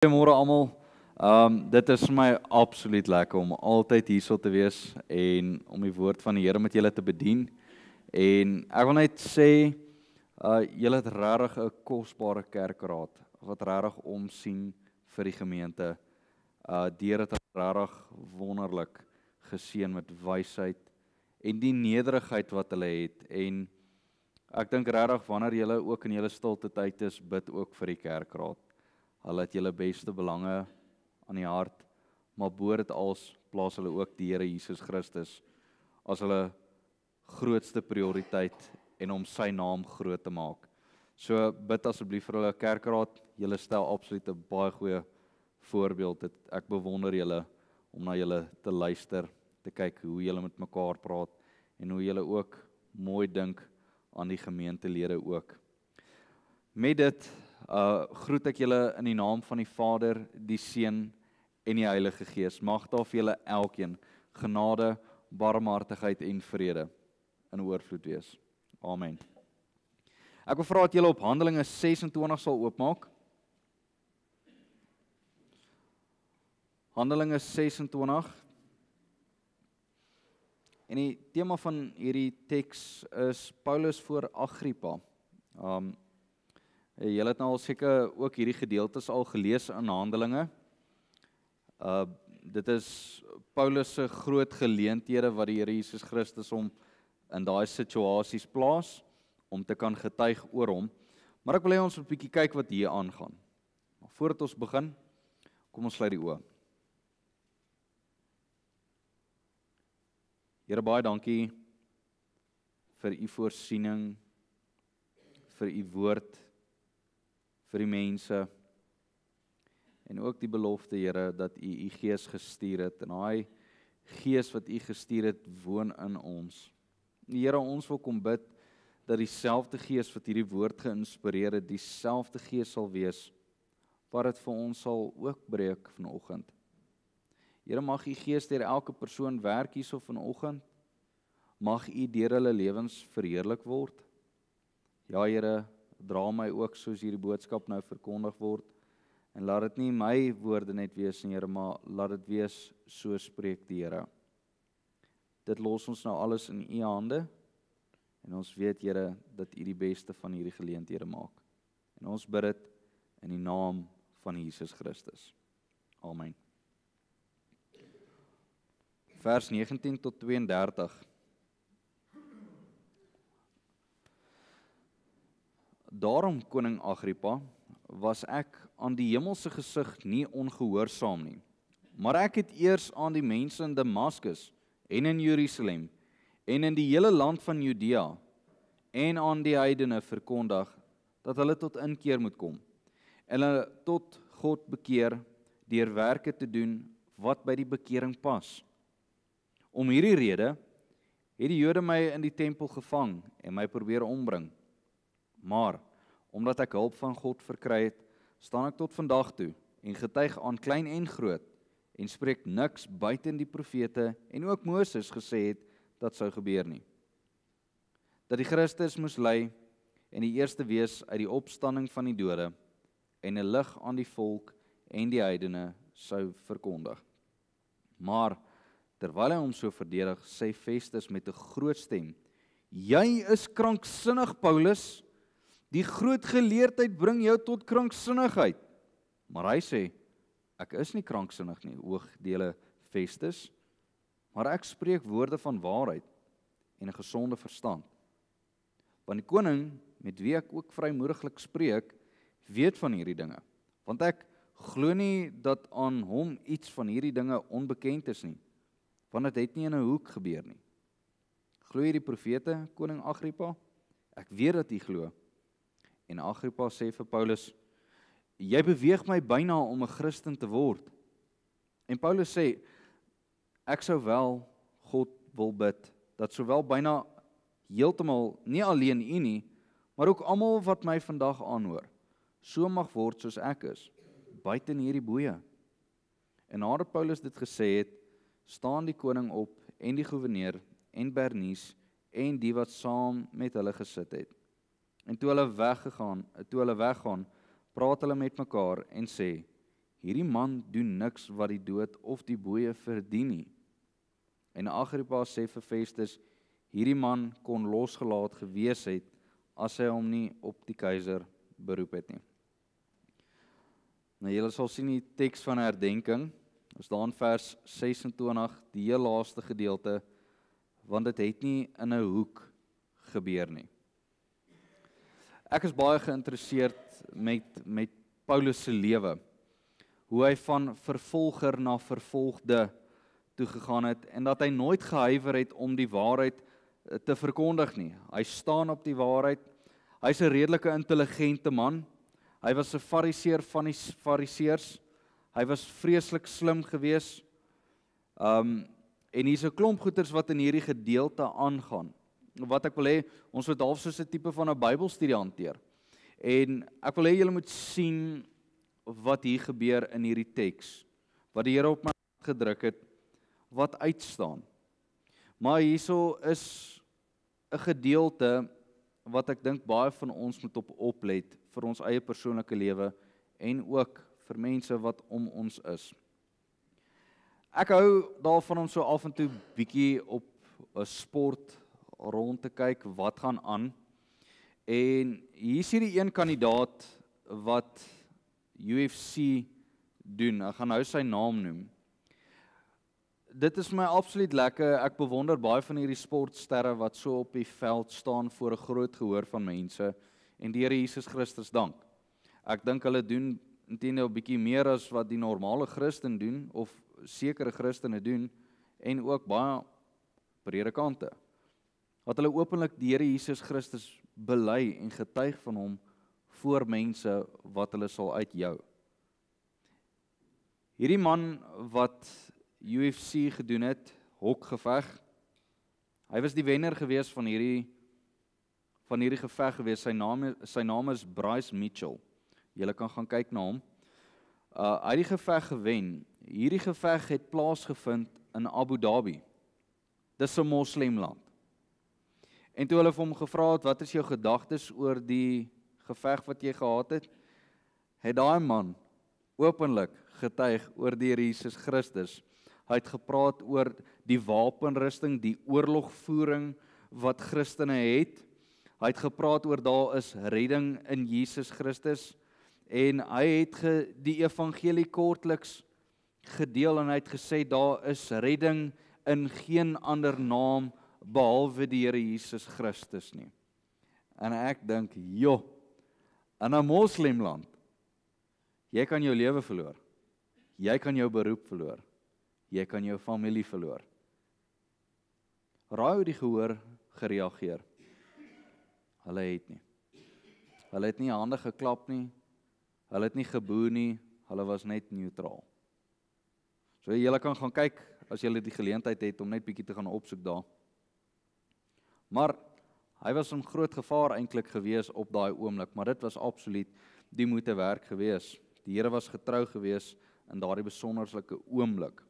Goeiemôre almal. Dit is vir my absoluut lekker om altyd hierso te wees en om die woord van die Here met julle te bedien. En ek wil net sê, julle het regtig 'n kosbare kerkraad wat regtig omsien vir die gemeente. Deur het regtig wonderlik geseën met wysheid en die nederigheid wat hulle het. En ek dink regtig wanneer julle ook in julle stilte tyd is, bid ook vir die kerkraad. Hulle het julle beste belange aan die hart, maar bo dit als plaas hulle ook die Here Jesus Christus as hulle grootste prioriteit en om sy naam groot te maak. So bid asseblief vir hulle kerkraad. Julle stel absoluut 'n baie goeie voorbeeld. Ek bewonder julle om na julle te luister, te kyk hoe julle met mekaar praat en hoe julle ook mooi dink aan die gemeentelede ook. Met dit groet ek julle in die naam van die Vader, die Seun en die Heilige Gees. Mag daar vir julle elkeen genade, barmhartigheid en vrede in oorvloed wees. Amen. Ek wil vra dat julle op Handelinge 26 sal oopmaak. Handelinge 26. En die tema van hierdie teks is Paulus voor Agrippa. Julle het nou al seker ook hierdie gedeeltes al gelees in Handelinge. Dit is Paulus se groot geleenthede wat die Here Jesus Christus hom in daai situasies plaas om te kan getuig oor hom. Maar ek wil hê ons moet 'n bietjie kyk wat hier aangaan. Maar voordat ons begin, kom ons sluit die oë. Here, baie dankie vir u voorsiening, vir u woord, vir die mense en ook die belofte, Here, dat u Gees gestuur het en daai Gees wat u gestuur het, woon in ons. Here, ons wil kom bid dat dieselfde Gees wat hierdie woord geïnspireer het, dieselfde Gees sal wees wat dit vir ons sal ook breek vanoggend. Here, mag u Gees deur elke persoon werk hierso vanoggend. Mag u deur hulle lewens verheerlik word. Ja, Here, dra my ook soos hierdie boodskap nou verkondig word. En laat dit nie my woorde net wees nie, Here, maar laat dit wees so spreek die Here. Dit los ons nou alles in u hande. En ons weet, Here, dat u die beste van hierdie geleenthede maak. En ons bid dit in die naam van Jesus Christus. Amen. Vers 19 tot 32. Daarom, koning Agrippa, was ek aan die hemelse gesig nie ongehoorsaam nie. Maar ek het eers aan die mense in Damaskus en in Jerusalem en in die hele land van Judea en aan die heidene verkondig dat hulle tot inkeer moet kom en hulle tot God bekeer deur werke te doen wat by die bekering pas. Om hierdie rede het die Jode my in die tempel gevang en my probeer ombring. Maar omdat ek hulp van God verkry het, staan ek tot vandag toe en getuig aan klein en groot en spreek niks buiten die profete en ook Moses gesê het dat sou gebeur nie. Dat die Christus moes ly en die eerste wees uit die opstanding van die dode en 'n lig aan die volk en die heidene sou verkondig. Maar terwyl hy hom so verdedig, sê Festus met 'n groot stem: "Jy is kranksinnig, Paulus. Die groot geleerdheid bring jou tot kranksinnigheid." Maar hy sê: "Ek is nie kranksinnig nie, hoogdele Festus, maar ek spreek woorde van waarheid en 'n gesonde verstand. Want die koning, met wie ek ook vrymoediglik spreek, weet van hierdie dinge, want ek glo nie dat aan hom iets van hierdie dinge onbekend is nie, want dit het nie in 'n hoek gebeur nie. Glo jy die profete, koning Agrippa? Ek weet dat jy glo." En Agrippa sê vir Paulus: "Jy beweeg my byna om 'n Christen te word." En Paulus sê: "Ek sou wel God wil bid, dat sowel byna heeltemal, nie alleen u nie, maar ook almal wat my vandag aanhoor, so mag word soos ek is, buiten hierdie boeye." En nadat Paulus dit gesê het, staan die koning op en die goewerneur en Bernice en die wat saam met hulle gesit het. En toe hulle weggaan, praat hulle met mekaar en sê: hierdie man doen niks wat die dood of die boeye verdien nie. En Agrippa sê vir Festus, hierdie man kon losgelaat gewees het as hy hom nie op die keiser beroep het nie. Nou julle sal sien die teks van herdenking, is daar in vers 26, die heel laaste gedeelte, want dit het nie in 'n hoek gebeur nie. Ek is baie geïnteresseerd met Paulus se lewe, hoe hy van vervolger na vervolgde toe gegaan het, en dat hy nooit gehuiwer het om die waarheid te verkondig nie. Hy staan op die waarheid, hy's 'n redelike intelligente man, hy was 'n fariseer van die fariseërs, hy was vreeslik slim geweest, en hier's 'n klomp goeters wat in hierdie gedeelte aangaan. Wat ek wil hê, ons moet half soos 'n tipe van 'n Bybelstudie hanteer. En ek wil hê julle moet sien wat hier gebeur in hierdie teks, wat die Here op my hart gedruk het, wat uitstaan. Maar hierso is 'n gedeelte wat ek dink baie van ons moet oplet vir ons eie persoonlike lewe en ook vir mense wat om ons is. Ek hou daarvan om so af en toe bietjie op 'n sport rond te kyk wat gaan aan. En hier is hierdie een kandidaat wat UFC doen. Ek gaan nou sy naam noem. Dit is my absoluut lekker. Ek bewonder baie van hierdie sportsterre wat so op die veld staan voor 'n groot gehoor van mense en die Here Jesus Christus dank. Ek dink hulle doen intendeel 'n bietjie meer as wat die normale Christen doen of sekere Christene doen en ook baie predikante. Wat hulle openlik die Here Jesus Christus bely en getuig van hom voor mense wat hulle sal uitjou. Hierdie man wat UFC gedoen het, hokgeveg. Hy was die wenner gewees van hierdie geveg gewees. Sy naam is Bryce Mitchell. Julle kan gaan kyk na hom. Hy het die geveg gewen. Hierdie geveg het plaasgevind in Abu Dhabi. Dis 'n moslemland. En toe hulle vir hom gevra het, wat is jou gedagtes oor die geveg wat jy gehad het? Het daai man openlik getuig oor die Here Jesus Christus. Hy het gepraat oor die wapenrusting, die oorlogvoering wat Christene het. Hy het gepraat oor daar is redding in Jesus Christus. En hy het die evangelie kortliks gedeel en hy het gesê daar is redding in geen ander naam behalwe die Here Jesus Christus nie. En ek dink, joh, in 'n moslemland, jy kan jou lewe verloor. Jy kan jou beroep verloor. Jy kan jou familie verloor. Raai hoe die gehoor gereageer? Hulle het nie. Hulle het nie hande geklap nie. Hulle het nie geboe nie. Hulle was net neutraal. So julle kan gaan kyk as julle die geleentheid het om net bietjie te gaan opsoek daar. Maar hy was in groot gevaar eintlik gewees op daai oomblik, maar dit was absoluut die moeite werd gewees. Die Here was getrou gewees in daardie besonderlike oomblik.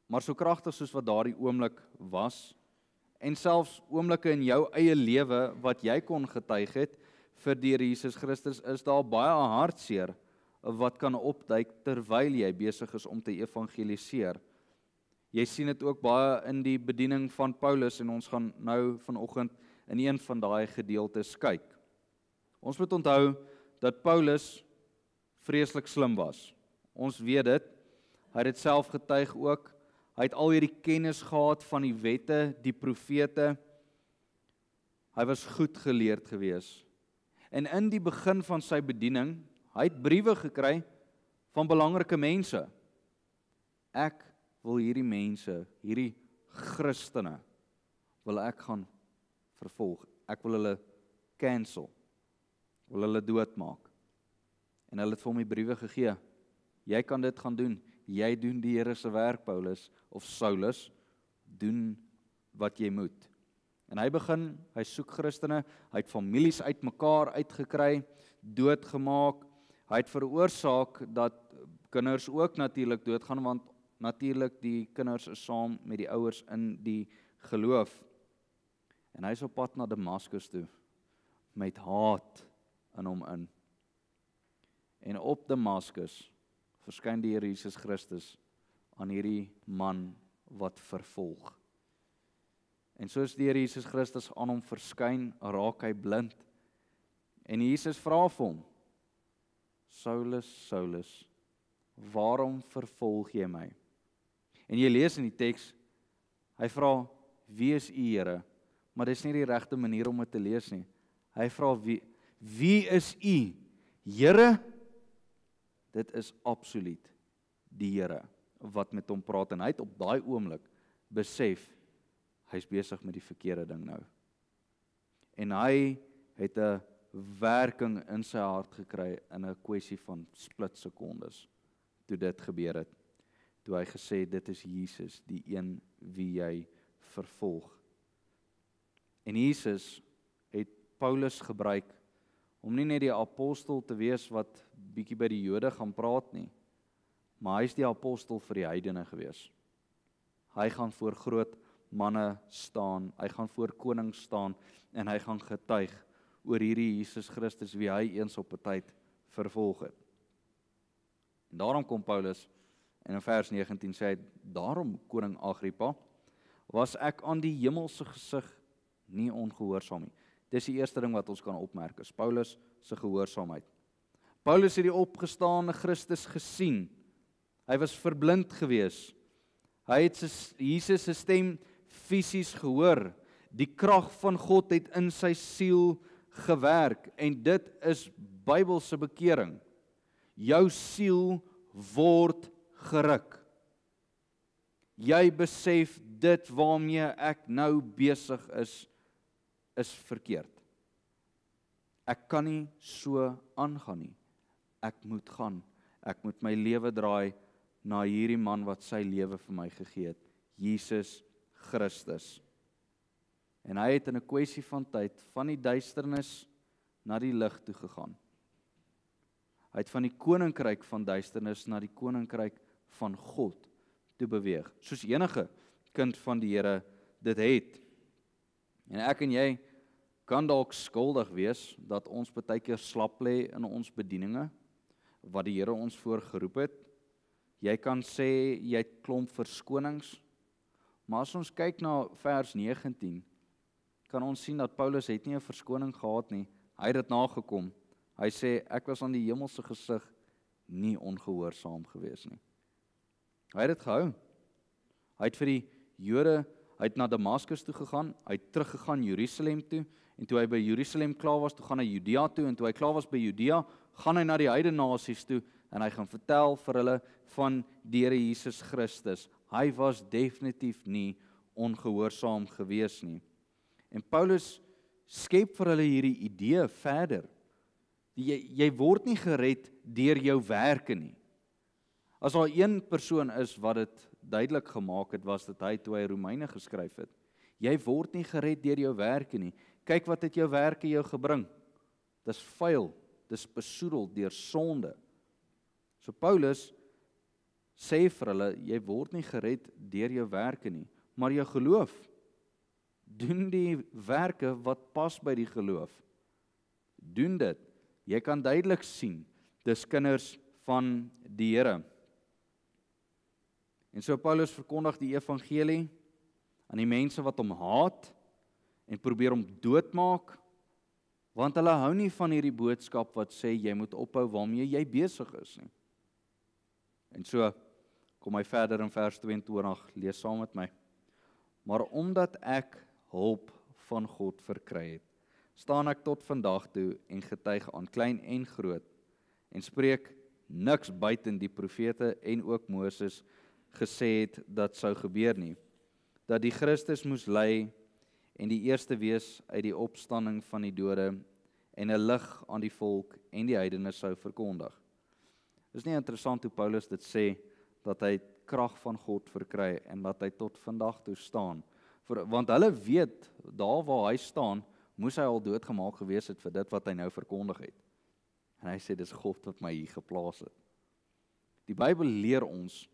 Maar so kragtig soos wat daardie oomblik was, en selfs oomblikke in jou eie lewe wat jy kon getuig het vir die Here Jesus Christus, is daar baie hartseer wat kan opduik terwyl jy besig is om te evangeliseer. Jy sien dit ook baie in die bediening van Paulus en ons gaan nou vanoggend in een van daai gedeeltes kyk. Ons moet onthou dat Paulus vreeslik slim was. Ons weet dit. Hy het dit self getuig ook. Hy het al hierdie kennis gehad van die wette, die profete. Hy was goed geleerd gewees. En in die begin van sy bediening, hy het briewe gekry van belangrike mense. Ek wil hierdie mense, hierdie Christene, wil ek gaan vervolg. Ek wil hulle cancel. Wil hulle doodmaak. En hulle het vir hom die briewe gegee. Jy kan dit gaan doen. Jy doen die Here se werk, Paulus, of Saulus, doen wat jy moet. En hy soek Christene, hy het families uitmekaar uitgekry, doodgemaak. Hy het veroorsaak dat kinders ook natuurlik doodgaan, want natuurlik die kinders is saam met die ouers in die geloof. En hy is op pad na Damaskus toe, met haat in hom in. En op Damaskus verskyn die Here Jesus Christus aan hierdie man wat vervolg. En soos die Here Jesus Christus aan hom verskyn, raak hy blind. En Jesus vra vir hom, Saulus, Saulus, waarom vervolg jy my? En jy lees in die teks, hy vra, wie is u Here? Maar dis nie die regte manier om dit te lees nie. Hy vra, wie is u? Here? Dit is absoluut die Here wat met hom praat. En hy het op daai oomblik besef, hy's besig met die verkeerde ding nou. En hy het 'n werking in sy hart gekry in 'n kwessie van splitsekondes toe dit gebeur het. Toe hy gesê, dit is Jesus, die een wie jy vervolg. En Jesus het Paulus gebruik om nie net die apostel te wees wat bietjie by die Jode gaan praat nie, maar hy is die apostel vir die heidene gewees. Hy gaan voor groot manne staan, hy gaan voor konings staan en hy gaan getuig oor hierdie Jesus Christus wie hy eens op 'n tyd vervolg het. En daarom kom Paulus en in vers 19 sê hy, daarom koning Agrippa, was ek aan die hemelse gesig nie ongehoorsaam nie. Dis die eerste ding wat ons kan opmerk, is Paulus se gehoorsaamheid. Paulus het die opgestane Christus gesien. Hy was verblind gewees. Hy het Jesus se stem fisies gehoor. Die krag van God het in sy siel gewerk en dit is Bybelse bekering. Jou siel word geruk. Jy besef dit waarmee ek nou besig is verkeerd. Ek kan nie so aangaan nie. Ek moet gaan. Ek moet my lewe draai na hierdie man wat sy lewe vir my gegee het, Jesus Christus. En hy het in 'n kwessie van tyd van die duisternis na die lig toe gegaan. Hy het van die koninkryk van duisternis na die koninkryk van God toe beweeg, soos enige kind van die Here dit het. En ek en jy kan dalk skuldig wees dat ons baie keer slap lê in ons bedieninge, wat die Here ons voorgeroep het. Jy kan sê jy het klomp verskonings, maar as ons kyk na vers 19, kan ons sien dat Paulus het nie 'n verskoning gehad nie. Hy het dit nagekom. Hy sê, ek was aan die hemelse gesig nie ongehoorsaam gewees nie. Hy het dit gehou. Hy het vir die Jode, hy het na Damaskus toe gegaan, hy het teruggegaan Jerusalem toe, en toe hy by Jerusalem klaar was, toe gaan hy Judea toe, en toe hy klaar was by Judea, gaan hy na die heidene nasies toe, en hy gaan vertel vir hulle van die Here Jesus Christus. Hy was definitief nie ongehoorsaam gewees nie. En Paulus skep vir hulle hierdie idee verder. Jy word nie gered deur jou werke nie. As daar een persoon is wat dit duidelik gemaak het, was dit hy toe hy Romeine geskryf het. Jy word nie gered deur jou werke nie. Kyk wat het jou werke jou gebring. Dis vuil, dis besoedel deur sonde. So Paulus sê vir hulle, jy word nie gered deur jou werke nie, maar jou geloof. Doen die werke wat pas by die geloof. Doen dit. Jy kan duidelik sien, dis kinders van die Here. En so Paulus verkondig die evangelie aan die mense wat hom haat en probeer hom doodmaak, want hulle hou nie van hierdie boodskap wat sê jy moet ophou waarmee jy besig is nie. En so kom hy verder in vers 22, lees saam met my. Maar omdat ek hulp van God verkry het, staan ek tot vandag toe en getuig aan klein en groot en spreek niks buiten die profete en ook Moses gesê het dat sou gebeur nie, dat die Christus moes ly en die eerste wees uit die opstanding van die dode en 'n lig aan die volk en die heidene sou verkondig. Is nie interessant hoe Paulus dit sê, dat hy krag van God verkry en dat hy tot vandag toe staan. Want hulle weet, daar waar hy staan, moes hy al doodgemaak gewees het vir dit wat hy nou verkondig het. En hy sê, dis God wat my hier geplaas het. Die Bybel leer ons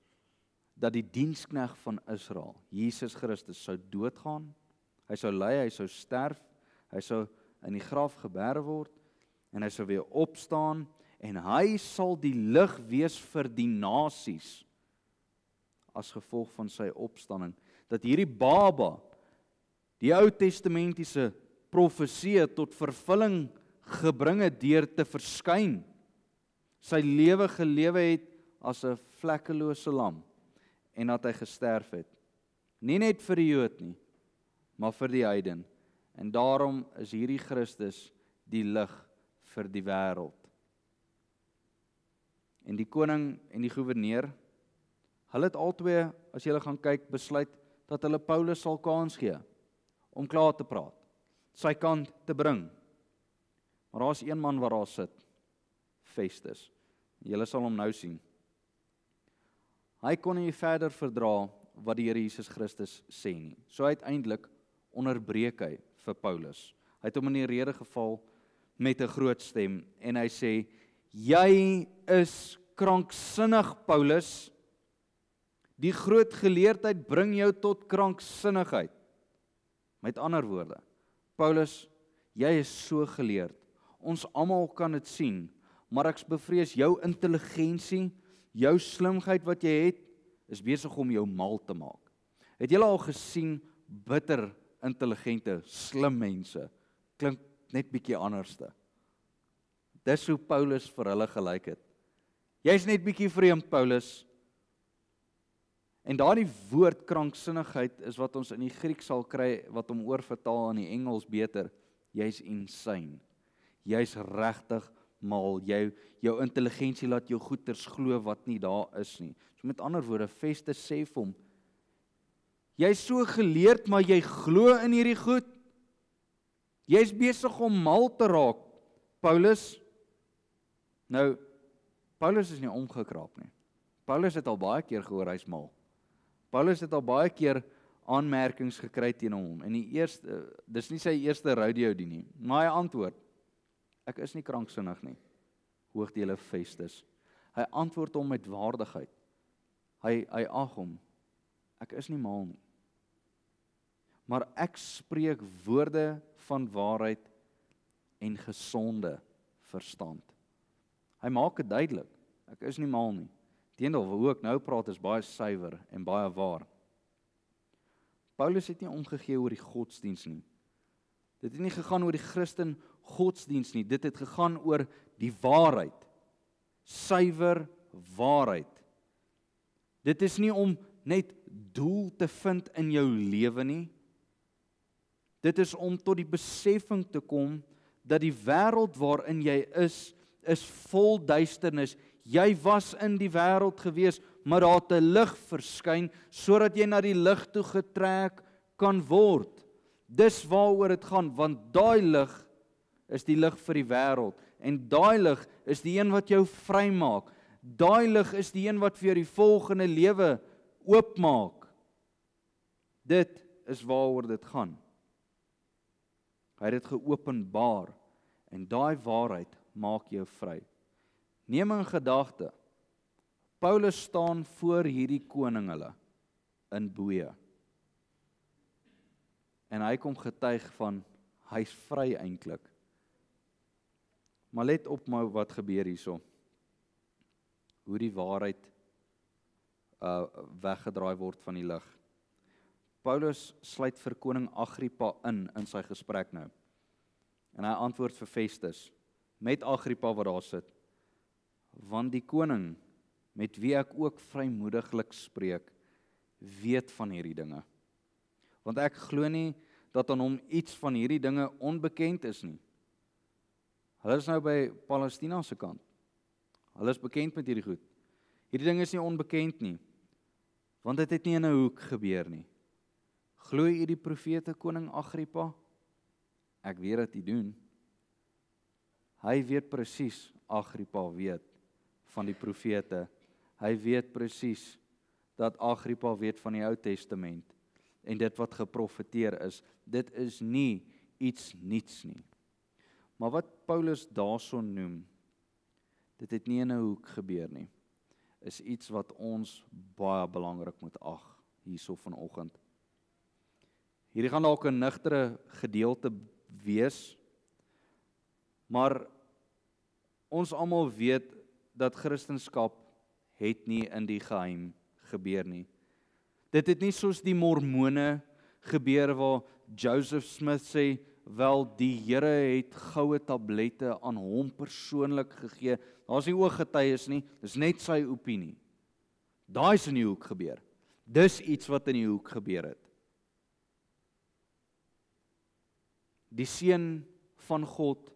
dat die diensknegt van Israel, Jesus Christus, sou doodgaan, hy sou ly, hy sou sterf, hy sou in die graf geberg word, en hy sou weer opstaan, en hy sal die lig wees vir die nasies, as gevolg van sy opstanding, dat hierdie baba, die Ou Testamentiese profeseë tot vervulling gebring het deur te verskyn, sy lewe gelewe het as 'n vlekkelose lam, en dat hy gesterf het. Nie net vir die Jood nie, maar vir die heiden. En daarom is hierdie Christus die lig vir die wêreld. En die koning en die goewerneur, hulle het albei, as jy gaan kyk, besluit dat hulle Paulus sal kans gee om klaar te praat, sy kant te bring. Maar daar's een man wat daar sit, Festus. Julle sal hom nou sien. Hy kon nie verder verdra wat die Here Jesus Christus sê nie. So uiteindelik onderbreek hy vir Paulus. Hy het hom in die rede geval met 'n groot stem en hy sê: "Jy is kranksinnig, Paulus. Die groot geleerdheid bring jou tot kranksinnigheid." Met ander woorde, Paulus, jy is so geleerd. Ons almal kan dit sien, maar ek bevrees jou intelligensie, jou slimheid wat jy het, is besig om jou mal te maak. Het julle al gesien bitter intelligente, slim mense? Klink net bietjie anderste. Dis hoe Paulus vir hulle gelyk het. Jy's net bietjie vreemd, Paulus. En daardie woord kranksinnigheid is wat ons in die Grieks sal kry, wat hom oorvertaal in die Engels beter. Jy's insane. Jy's regtig mal. Jou intelligensie laat jou goeters glo wat nie daar is nie. So met ander woorde, Festus sê vir hom, jy's so geleerd, maar jy glo in hierdie goed. Jy's besig om mal te raak, Paulus. Nou, Paulus is nie omgekrap nie. Paulus het al baie keer gehoor hy's mal. Paulus het al baie keer aanmerkings gekry teen hom. En dis nie sy eerste rodeo dien nie. Maar hy antwoord, ek is nie kranksinnig nie, hoogdele Festus. Hy antwoord hom met waardigheid. Hy ag hom, ek is nie mal nie. Maar ek spreek woorde van waarheid en gesonde verstand. Hy maak dit duidelik, ek is nie mal nie. Teendeel, hoe ek nou praat is baie suiwer en baie waar. Paulus het nie omgegee oor die godsdiens nie. Dit het nie gegaan oor die Christen godsdiens nie, dit het gegaan oor die waarheid. Suiwer waarheid. Dit is nie om net doel te vind in jou lewe nie. Dit is om tot die beseffing te kom dat die wêreld waarin jy is vol duisternis. Jy was in die wêreld gewees, maar daar het 'n lig verskyn sodat jy na die lig toe getrek kan word. Dis waaroor dit gaan, want daai lig is die lig vir die wêreld en daai lig is die een wat jou vrymaak. Daai lig is die een wat vir jou die volgende lewe oopmaak. Dit is waaroor dit gaan. Hy het dit geopenbaar en daai waarheid maak jou vry. Neem in gedagte, Paulus staan voor hierdie koning hulle in boeye. En hy kom getuig van, hy's vry eintlik. Maar let op wat gebeur hierso. Hoe die waarheid weggedraai word van die lig. Paulus sluit vir koning Agrippa in sy gesprek nou. En hy antwoord vir Festus, met Agrippa wat daar sit, want die koning, met wie ek ook vrymoediglik spreek, weet van hierdie dinge. Want ek glo nie dat aan hom iets van hierdie dinge onbekend is nie. Hulle is nou by Palestina se kant. Hulle is bekend met hierdie goed. Hierdie ding is nie onbekend nie, want dit het nie in 'n hoek gebeur nie. Glo jy die profete, koning Agrippa? Ek weet dat hy doen. Hy weet presies, Agrippa weet van die profete. Hy weet presies dat Agrippa weet van die Ou Testament en dit wat geprofeteer is. Dit is nie iets niets nie. Maar wat Paulus daarson noem, dit het nie in 'n hoek gebeur nie, is iets wat ons baie belangrik moet ag hierso vanoggend. Hierdie gaan dalk 'n nugtere gedeelte wees, maar ons almal weet dat Christendom het nie in die geheim gebeur nie. Dit het nie soos die Mormone gebeur waar Joseph Smith sê, wel die Here het goue tablette aan hom persoonlik gegee. Daar's nie ooggetuies nie, dis net sy opinie. Daai is in die hoek gebeur. Dis iets wat in die hoek gebeur het. Die seun van God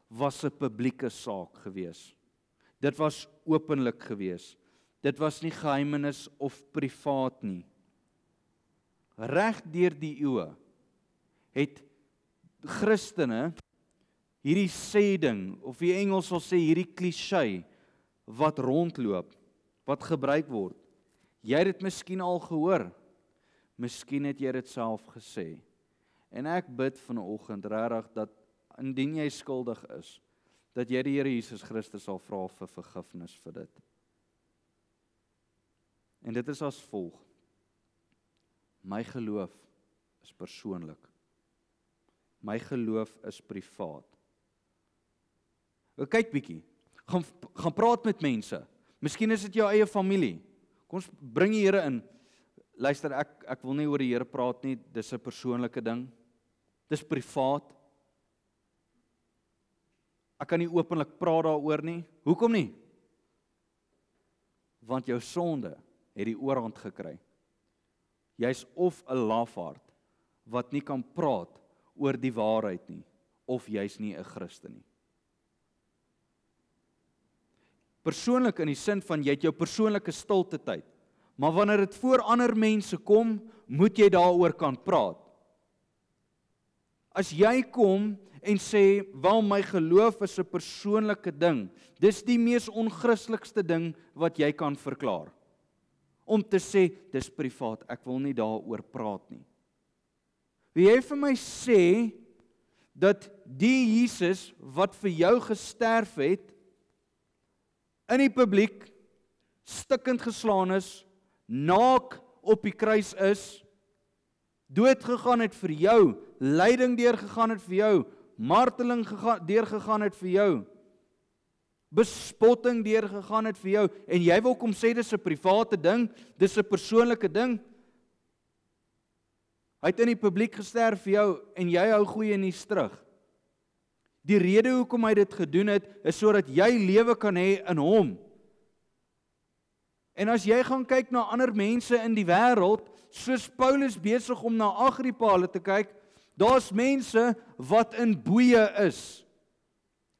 was 'n publieke saak gewees. Dit was openlik gewees. Dit was nie geheimenis of privaat nie. Reg deur die eeue het Christene hierdie sê ding, of die Engels sal sê hierdie kliseë wat rondloop, wat gebruik word. Jy het dit miskien al gehoor. Miskien het jy dit self gesê. En ek bid vanoggend regtig dat indien jy skuldig is, dat jy die Here Jesus Christus sal vra vir vergifnis vir dit. En dit is as volg. My geloof is persoonlik. My geloof is privaat. Kyk bietjie. Gaan praat met mense. Miskien is dit jou eie familie. Kom ons bring die Here in. Luister, ek wil nie oor die Here praat nie, dis 'n persoonlike ding. Dis privaat. Ek kan nie openlik praat daaroor nie. Hoekom nie? Want jou sonde het die oorhand gekry. Jy's of 'n lafaard wat nie kan praat oor die waarheid nie, of jy's nie 'n Christen nie. Persoonlik in die sin van jy het jou persoonlike stilte tyd. Maar wanneer dit voor ander mense kom, moet jy daaroor kan praat. As jy kom en sê, wel my geloof is 'n persoonlike ding, dis die mees onchristelikste ding wat jy kan verklaar. Om te sê, dis privaat, ek wil nie daaroor praat nie. Wie jy vir my sê, dat die Jesus wat vir jou gesterf het, in die publiek, stikkend geslaan is, naak op die kruis is, dood gegaan het vir jou, lyding deurgegaan het vir jou, marteling deurgegaan het vir jou, bespotting deurgegaan het vir jou, en jy wil kom sê dis 'n private ding, dis 'n persoonlike ding. Hy het in die publiek gesterf vir jou, en jy hou goeie nuus terug. Die rede hoekom hy dit gedoen het, is sodat jy lewe kan hê in hom. En as jy gaan kyk na ander mense in die wêreld, soos Paulus besig om na Agrippa te kyk, daar's mense wat in boeye is,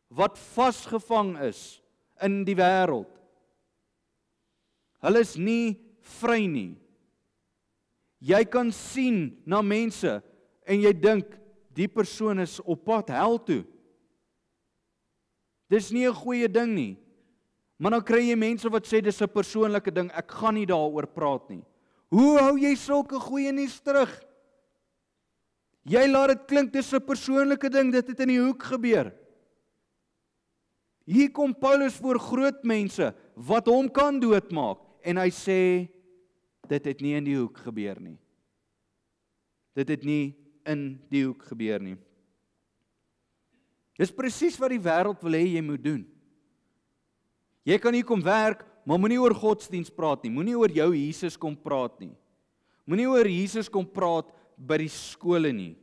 wat vasgevang is in die wêreld. Hulle is nie vry nie. Jy kan sien na mense en jy dink, die persoon is op pad hel toe. Dis nie 'n goeie ding nie. Maar dan kry jy mense wat sê dis 'n persoonlike ding, ek gaan nie daaroor praat nie. Hoe hou jy sulke goeie nuus terug? Jy laat dit klink dis 'n persoonlike ding, dit het in die hoek gebeur. Hier kom Paulus voor groot mense wat hom kan doodmaak en hy sê dit het nie in die hoek gebeur nie. Dit het nie in die hoek gebeur nie. Dis presies wat die wêreld wil hê jy moet doen. Jy kan hier kom werk, maar moenie oor godsdiens praat nie. Moenie oor jou Jesus kom praat nie. Moenie oor Jesus kom praat by die skole nie.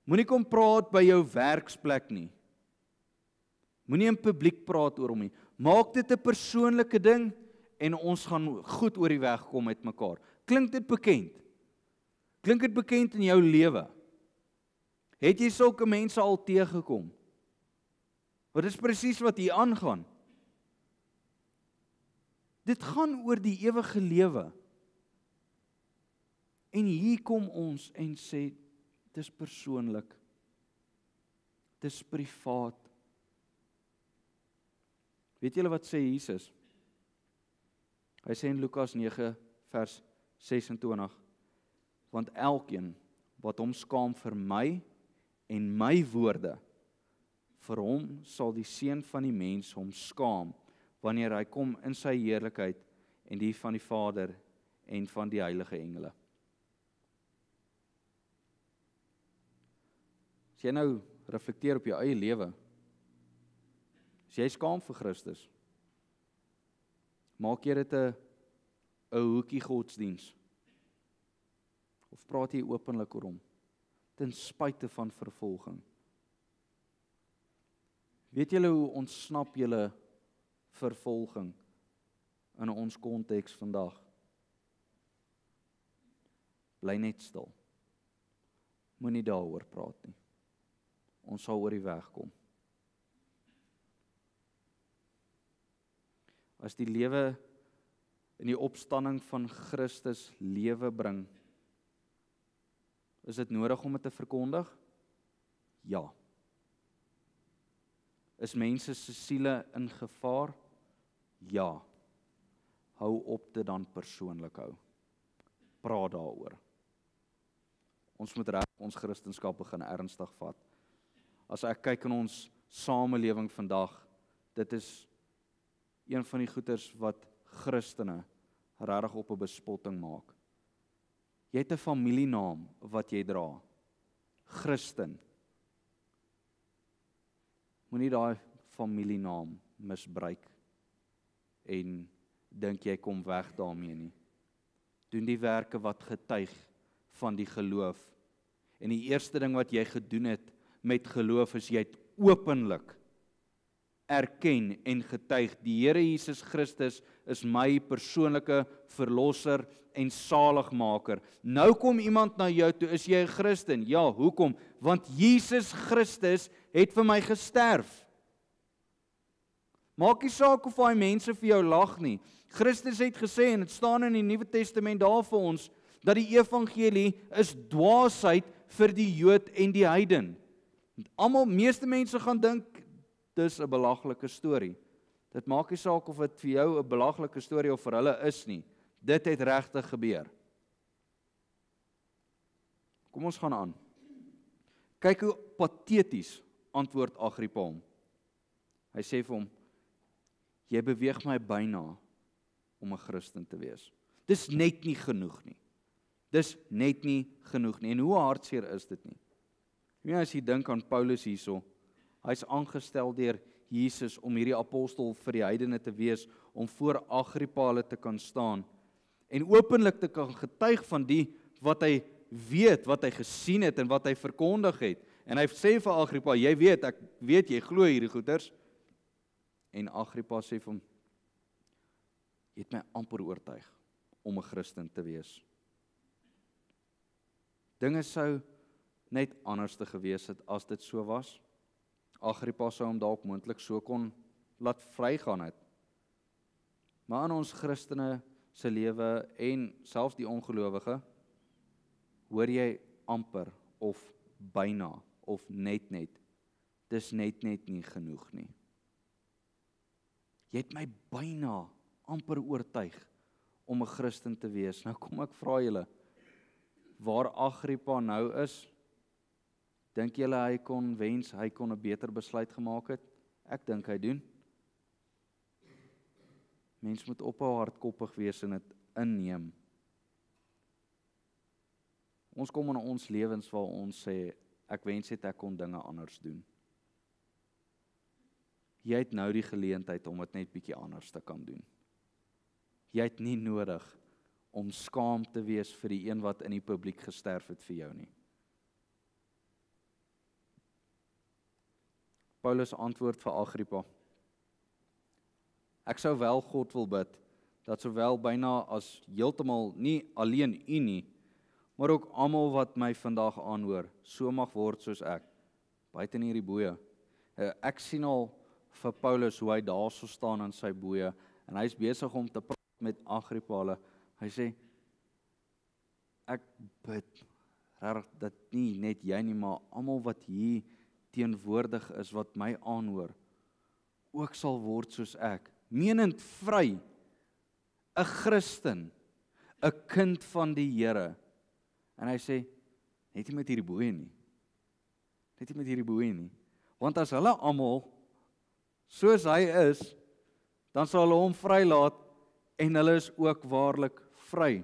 Moenie kom praat by jou werksplek nie. Moenie in publiek praat oor hom nie. Maak dit 'n persoonlike ding en ons gaan goed oor die weg kom met mekaar. Klink dit bekend? Klink dit bekend in jou lewe? Het jy sulke mense al teëgekom? Want dit is presies wat hier aangaan. Dit gaan oor die ewige lewe. En hier kom ons en sê, dis persoonlik. Dis privaat. Weet julle wat sê Jesus? Hy sê in Lukas 9 vers 26, want elkeen wat hom skaam vir my en my woorde, vir hom sal die Seun van die mens hom skaam, wanneer hy kom in sy heerlikheid en die van die Vader en van die heilige engele. As jy nou reflekteer op jou eie lewe, Is jy skaam vir Christus? Maak jy dit 'n hoekie godsdiens? Of praat jy openlik oor hom, ten spyte van vervolging? Weet julle hoe ontsnap julle vervolging in ons konteks vandag? Bly net stil. Moenie daaroor praat nie. Ons sal oor die weg kom. As die lewe in die opstanding van Christus lewe bring, is dit nodig om dit te verkondig? Ja. Is mense se siele in gevaar? Ja. Hou op dit dan persoonlik hou. Praat daaroor. Ons moet reg ons Christendom begin ernstig vat. As ek kyk in ons samelewing vandag, dit is een van die goeters wat Christene regtig op 'n bespotting maak. Jy het 'n familienaam wat jy dra. Christen. Moenie daai familienaam misbruik en dink jy kom weg daarmee nie. Doen die werke wat getuig van die geloof. En die eerste ding wat jy gedoen het met geloof is jy het openlik erken en getuig, die Here Jesus Christus is my persoonlike verlosser en saligmaker. Nou kom iemand na jou toe, is jy 'n Christen? Ja, hoekom? Want Jesus Christus het vir my gesterf. Maak nie saak of daai mense vir jou lag nie. Christus het gesê, en dit staan in die Nuwe Testament daar vir ons, dat die evangelie is dwaasheid vir die Jood en die heiden. Meeste mense gaan dink, dis 'n belaglike storie. Dit maak nie saak of dit vir jou 'n belaglike storie of vir hulle is nie. Dit het regtig gebeur. Kom ons gaan aan. Kyk hoe pateties antwoord Agrippa hom. Hy sê vir hom, jy beweeg my byna om 'n Christen te wees. Dis net nie genoeg nie. Dis net nie genoeg nie. En hoe hartseer is dit nie? As jy dink aan Paulus hierso, hy's aangestel deur Jesus om hierdie apostel vir die heidene te wees, om voor Agrippa hulle te kan staan en openlik te kan getuig van die wat hy weet, wat hy gesien het en wat hy verkondig het. En hy sê vir Agrippa, jy weet, ek weet jy glo hierdie goeters. En Agrippa sê vir hom, jy het my amper oortuig om 'n Christen te wees. Dinge sou net anders te gewees het as dit so was. Agrippa sou hom dalk moontlik so kon laat vrygaan het. Maar in ons Christene se lewe en selfs die ongelowige, hoor jy amper of byna of net. Dis net nie genoeg nie. Jy het my byna amper oortuig om 'n Christen te wees. Nou kom ek vra julle, waar Agrippa nou is, dink julle hy kon wens, hy kon 'n beter besluit gemaak het? Ek dink hy doen. Mens moet ophou hardkoppig wees en dit inneem. Ons kom in ons lewens waar ons sê, ek wens ek kon dinge anders doen. Jy het nou die geleentheid om dit net bietjie anders te kan doen. Jy het nie nodig om skaam te wees vir die een wat in die publiek gesterf het vir jou nie. Paulus antwoord vir Agrippa, ek sou wel God wil bid, dat sowel byna as heeltemal nie alleen u nie, maar ook almal wat my vandag aanhoor, so mag word soos ek, buite in hierdie boeye. Ek sien al vir Paulus hoe hy daar so staan in sy boeye, en hy is besig om te praat met Agrippa. Hy sê, ek bid, regtig dat nie net jy nie, maar almal wat hier teenwoordig is, wat my aanhoor, ook sal word soos ek, menend vry, 'n Christen, 'n kind van die Here. En hy sê, net nie met hierdie boeie nie, want as hulle almal soos hy is, dan sal hulle hom vrylaat, en hulle is ook waarlik vry.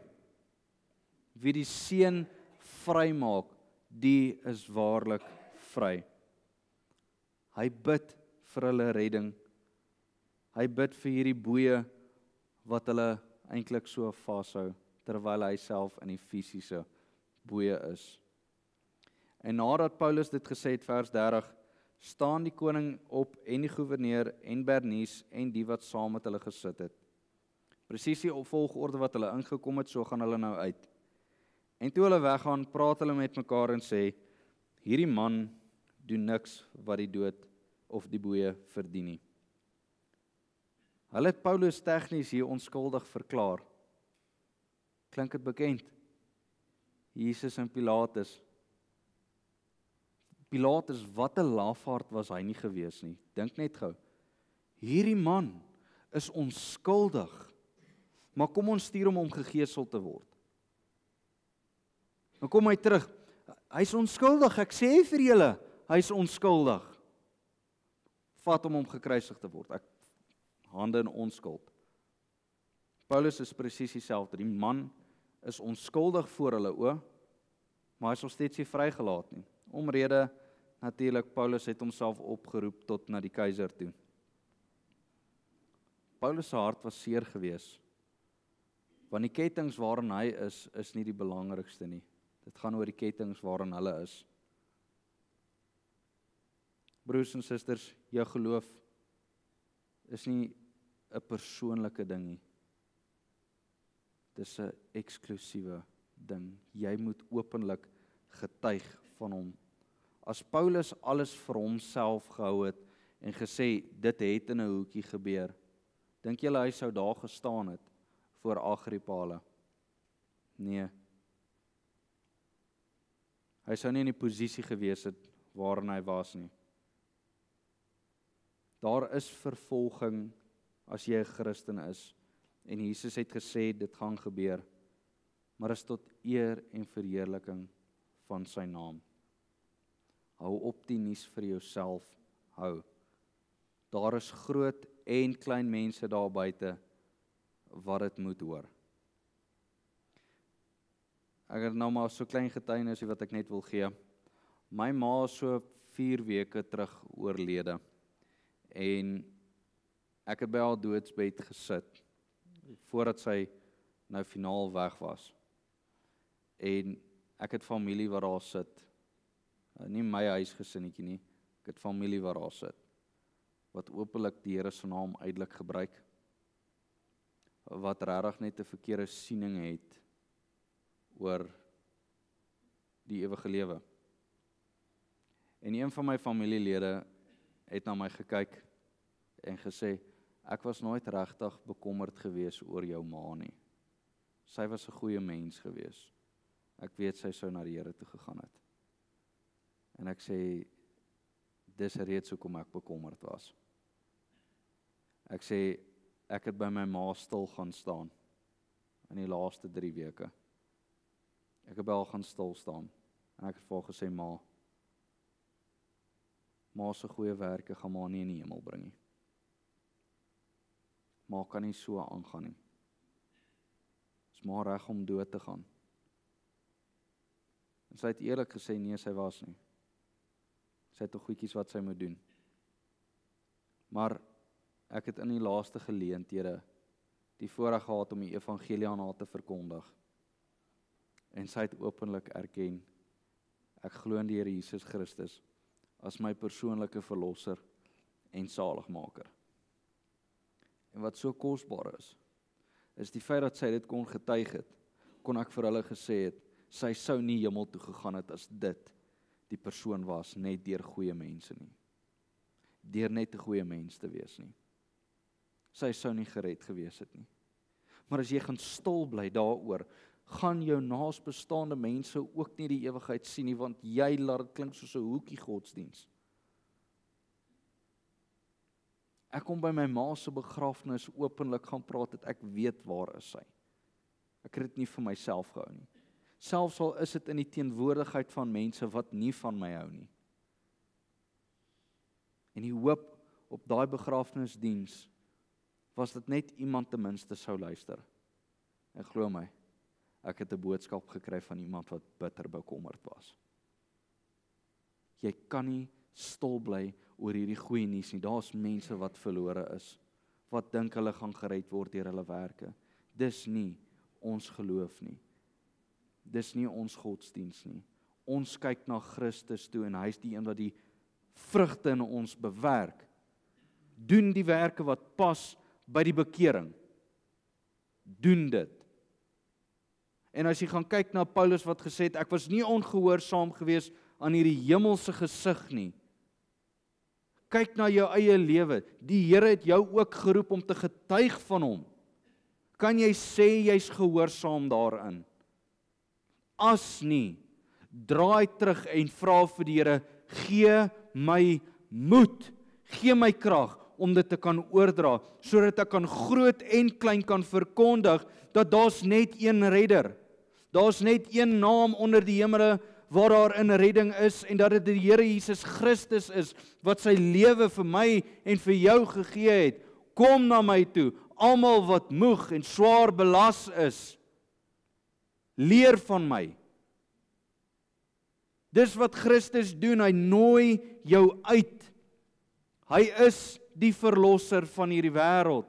Wie die Seun vrymaak, die is waarlik vry. Hy bid vir hulle redding Hy bid vir hierdie boeye wat hulle eintlik so vashou, terwyl hy self in die fisiese boeye is. En nadat Paulus dit gesê het, vers 30, staan die koning op en die goewerneur en Bernice en die wat saam met hulle gesit het. Presies die volgorde wat hulle ingekom het, so gaan hulle nou uit. En toe hulle weggaan, praat hulle met mekaar en sê, hierdie man doen niks wat die dood of die boeye verdien nie. Hulle het Paulus tegnies hier onskuldig verklaar. Klink dit bekend? Jesus en Pilatus. Pilatus, wat 'n lafaard was hy nie gewees nie. Dink net gou. Hierdie man is onskuldig. Maar kom ons stuur hom om gegeesel te word. Dan kom hy terug. Hy's onskuldig, ek sê vir julle, hy's onskuldig. Vat hom om gekruisig te word. Hande in onskuld. Paulus is presies dieselfde. Die man is onskuldig voor hulle oë, maar hy is nog steeds nie vrygelaat nie. Omrede natuurlik Paulus het homself opgeroep tot na die keiser toe. Paulus se hart was seer gewees. Want die kettinge waarin hy is nie die belangrikste nie. Dit gaan oor die kettinge waarin hulle is. Broers en susters, jou geloof is nie 'n persoonlike ding nie. Dis 'n eksklusiewe ding. Jy moet openlik getuig van hom. As Paulus alles vir homself gehou het en gesê, dit het in 'n hoekie gebeur, dink julle hy sou daar gestaan het voor Agrippa? Nee. Hy sou nie in die posisie gewees het waarin hy was nie. Daar is vervolging as jy 'n Christen is. En Jesus het gesê, dit gaan gebeur. Maar is tot eer en verheerliking van sy naam. Hou op die nuus vir jouself hou. Daar is groot en klein mense daar buite wat dit moet hoor. Ek het nou maar so klein getuienisie wat ek net wil gee. My ma is so 4 weke terug oorlede. En ek het by haar doodsbed gesit, voordat sy nou finaal weg was. En ek het familie waar haar sit. Nie my huisgesinnetjie nie, ek het familie waar haar sit, wat openlik die Here se naam uitelik gebruik, wat regtig net 'n verkeerde siening het oor die ewige lewe. En een van my familielede het na my gekyk en gesê, ek was nooit regtig bekommerd gewees oor jou ma nie. Sy was 'n goeie mens gewees. Ek weet sy sou na die Here toe gegaan het. En ek sê, dis reeds hoekom ek bekommerd was. Ek sê, ek het by my ma stil gaan staan in die laaste 3 weke. Ek het by haar gaan stil staan en ek het vir haar gesê, ma se goeie werke gaan maar nie in die hemel bring nie. Ma kan nie so aangaan nie. Is maar reg om dood te gaan. En sy het eerlik gesê, nee, sy was nie. Sy het 'n goedjies wat sy moet doen. Maar ek het in die laaste geleenthede die voorreg gehad om die evangelie aan haar te verkondig. En sy het openlik erken, ek glo in die Here Jesus Christus as my persoonlike verlosser en saligmaker. En wat so kosbaar is die feit dat sy dit kon getuig het, kon ek vir hulle gesê het, sy sou nie hemel toe gegaan het as dit die persoon was, net deur goeie mense nie. Deur net 'n goeie mens te wees nie. Sy sou nie gered gewees het nie. Maar as jy gaan stil bly daaroor, gaan jou naasbestaande mense ook nie die ewigheid sien nie, want jy laat dit klink soos 'n hoekie godsdiens. Ek kom by my ma se begrafnis openlik gaan praat, dat ek weet waar is sy. Ek het dit nie vir myself gehou nie. Selfs al is dit in die teenwoordigheid van mense wat nie van my hou nie. En die hoop op daai begrafnisdiens was dit net iemand ten minste sou luister. En glo my, ek het 'n boodskap gekry van iemand wat bitter bekommerd was. Jy kan nie stil bly oor hierdie goeie nuus nie. Daar's mense wat verlore is, wat dink hulle gaan gered word deur hulle werke. Dis nie ons geloof nie. Dis nie ons godsdiens nie. Ons kyk na Christus toe en hy is die een wat die vrugte in ons bewerk. Doen die werke wat pas by die bekering. Doen dit. En as jy gaan kyk na Paulus wat gesê het, ek was nie ongehoorsaam gewees aan hierdie hemelse gesig nie. Kyk na jou eie lewe. Die Here het jou ook geroep om te getuig van hom. Kan jy sê jy's gehoorsaam daarin? As nie, draai terug en vra vir die Here, gee my moed, gee my krag om dit te kan oordra, sodat ek kan groot en klein kan verkondig, dat daar's net een redder. Daar's net een naam onder die hemele waar daar 'n redding is, en dat dit die Here Jesus Christus is, wat sy lewe vir my en vir jou gegee het. Kom na my toe, almal wat moeg en swaar belas is. Leer van my. Dis wat Christus doen, hy nooi jou uit. Hy is die verlosser van hierdie wêreld.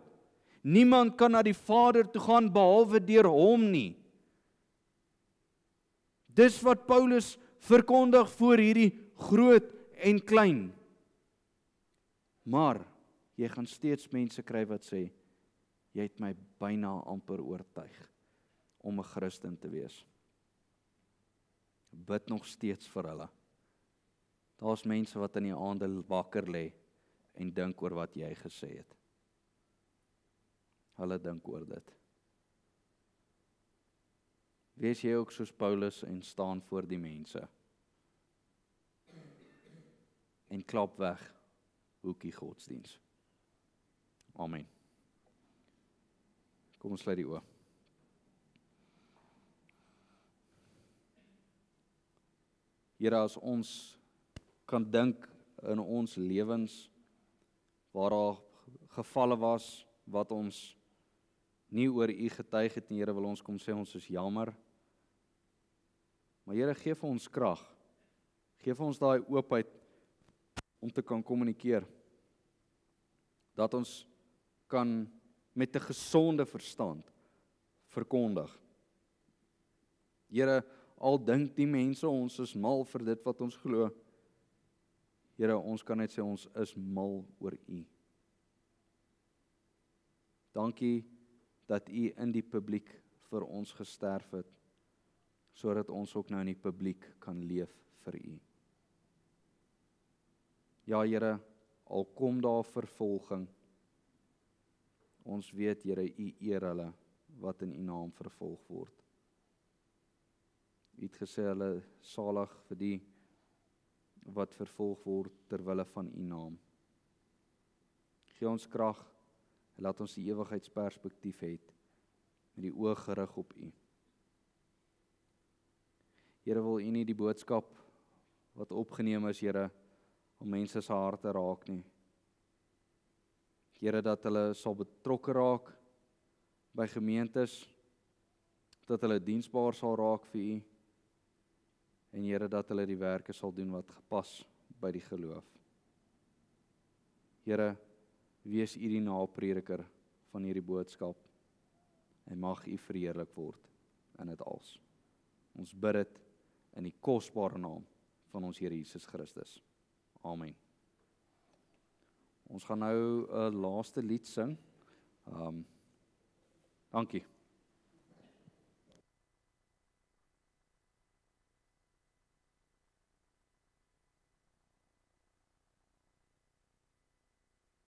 Niemand kan na die Vader toe gaan behalwe deur hom nie. Dis wat Paulus verkondig voor hierdie groot en klein. Maar jy gaan steeds mense kry wat sê, jy het my byna amper oortuig om 'n Christen te wees. Bid nog steeds vir hulle. Daar's mense wat in die aande wakker lê en dink oor wat jy gesê het. Hulle dink oor dit. Wees jy ook soos Paulus en staan voor die mense. En klap weg hoekie godsdiens. Amen. Kom ons sluit die oë. Here, as ons kan dink in ons lewens waar daar gevalle was wat ons nie oor U getuig het nie, Here, wil ons kom sê ons is jammer. Maar Here, gee vir ons krag. Gee vir ons daai oopheid om te kan kommunikeer. Dat ons kan met 'n gesonde verstand verkondig. Here, al dink die mense ons is mal vir dit wat ons glo. Here, ons kan net sê ons is mal oor U. Dankie dat U in die publiek vir ons gesterf het, sodat ons ook nou in die publiek kan leef vir U. Ja, Here, al kom daar vervolging, ons weet, Here, U eer hulle wat in U naam vervolg word. U het gesê hulle salig vir die wat vervolg word ter wille van U naam. Gee ons krag en laat ons die ewigheidsperspektief hê met die oog gerig op U. Here, wil U nie die boodskap wat opgeneem is, Here, om mense se harte raak nie. Here, dat hulle sal betrokke raak by gemeentes, dat hulle diensbaar sal raak vir U, en Here, dat hulle die werke sal doen wat gepas by die geloof. Here, wees U die naprediker van hierdie boodskap, en mag U verheerlik word in dit alles. Ons bid dit in die kosbare naam van ons Here Jesus Christus. Amen. Ons gaan nou 'n laaste lied sing. Dankie.